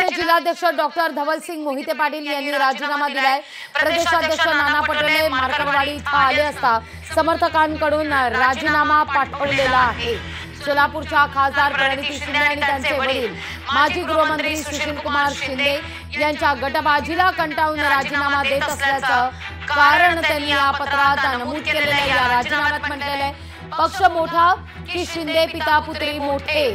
काँग्रेसचे जिल्हाध्यक्ष डॉक्टर धवलसिंग मोहिते पाटील यांनी राजीनामा दिलाय। प्रदेशाध्यक्ष नाना पटोले मार्करवाडी इथं आले असता समर्थकांकडून राजीनामा पाठवलेला आहे। सोलापूरच्या खासदार प्रणिती शिंदे आणि त्यांचे वडील माजी गृहमंत्री सुशीलकुमार शिंदे यांच्या गटबाजीला कंटाळून राजीनामा देत असल्याचं कारण त्यांनी या पत्रात नमूद केलेलं या राजीनाम्यात म्हटलेलं आहे। पक्ष मोठा की शिंदे पिता पुत्री मोठे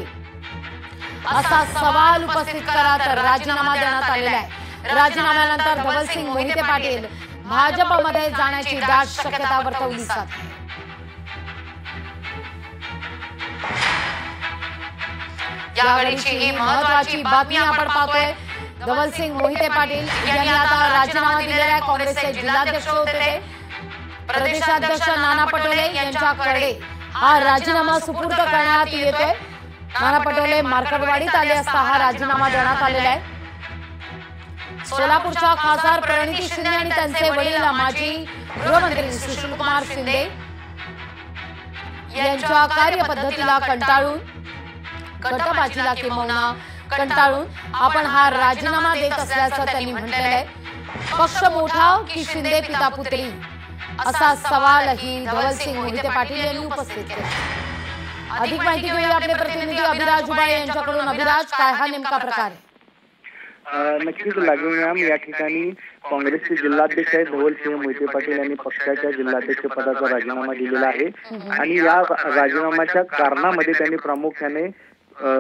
असा सवाल उपस्थित करत राजीनामा देण्यात आलेला आहे। राजीनाम्यानंतर धवलसिंग मोहिते पाटील भाजपमध्ये जाण्याची दाट शक्यता वर्तवली जाते। यावेळीची ही महत्त्वाची बातमी आपण पाहतोय। धवलसिंग मोहिते पाटील यांनी आता राजीनामा दिलेला आहे। काँग्रेसचे जिल्हाध्यक्ष होते ते प्रदेशाध्यक्ष नाना पटोले यांच्याकडे हा राजीनामा सुपूर्द करण्यात येतोय। नाना पटोले मार्करवाडीत आले असता हा राजीनामा देण्यात आलेला आहे। सोलापूरच्या खासदार प्रणिती शिंदे आणि त्यांचे वडील माजी गृहमंत्री सुशीलकुमार शिंदे यांच्या कार्यपद्धतीला कंटाळून गटबाजीला किंबहुना कंटाळून आपण हा राजीनामा देत असल्याचं त्यांनी म्हटलेलं आहे। पक्ष मोठा की शिंदे पिता पुत्री असा सवालही धवलसिंग मोहिते पाटील यांनी उपस्थित केला। अधिक माहिती घेऊया आपले प्रतिनिधी अभिराज उबाळे यांच्याकडून। अभिराज, काय हा नेमका प्रकार आहे? नक्कीच लागू मॅम, या ठिकाणी काँग्रेसचे जिल्हाध्यक्ष आहेत धवलसिंग मोहिते पाटील यांनी पक्षाच्या जिल्हाध्यक्ष पदाचा राजीनामा दिलेला आहे आणि या राजीनाम्याच्या कारणामध्ये त्यांनी प्रामुख्याने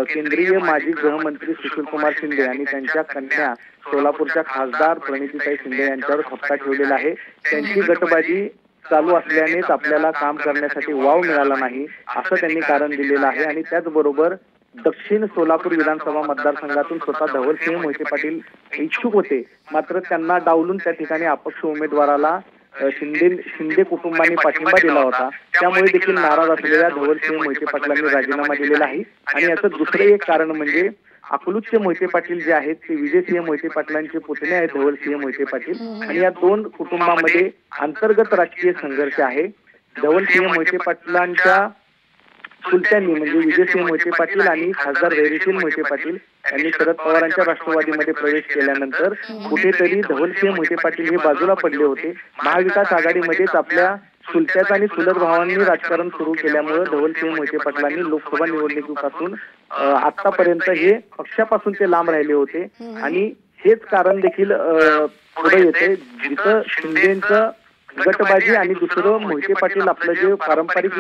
केंद्रीय माजी गृहमंत्री सुशीलकुमार शिंदे आणि त्यांच्या कन्या सोलापूरच्या खासदार प्रणितीताई शिंदे यांच्यावर ठपका ठेवलेला आहे। त्यांची गटबाजी चालू असल्यानेच आपल्याला काम करण्यासाठी वाव मिळाला नाही असं त्यांनी कारण दिलेलं आहे आणि त्याचबरोबर दक्षिण सोलापूर विधानसभा मतदारसंघातून स्वतः धवलसिंग मोहिते पाटील इच्छुक होते, मात्र त्यांना डावलून त्या ठिकाणी अपक्ष उमेदवाराला शिंदे कुटुंबाने पाठिंबा दिला होता। त्यामुळे देखील नाराज असलेल्या धवलसिंग मोहिते पाटलांनी राजीनामा दिलेला आहे आणि याचं दुसरे एक कारण म्हणजे अकलूजचे मोहिते पाटील जे आहेत ते विजयसिंह मोहिते पाटलांचे पुतणे आहेत धवलसिंह मोहिते पाटील आणि या दोन कुटुंबामध्ये अंतर्गत राजकीय संघर्ष आहे। धवलसिंह मोहिते पाटलांच्या चुलत्यांनी म्हणजे विजयसिंह मोहिते पाटील आणि खासदार धैर्यशील मोहिते पाटील यांनी शरद पवारांच्या राष्ट्रवादीमध्ये प्रवेश केल्यानंतर कुठेतरी धवलसिंह मोहिते पाटील हे बाजूला पडले होते। महाविकास आघाडीमध्येच आपल्या चुलत्याचा आणि चुलत भावांनी राजकारण सुरू केल्यामुळे धवलसिंह मोहिते पाटलांनी लोकसभा निवडणुकीपासून आतापर्यंत हे पक्षापासून ते लांब राहिले होते आणि हेच कारण देखील पुढे येते जिथं शिंदेचं गटबाजी आणि दुसरं मोहिते पाटील आपलं जे पारंपरिक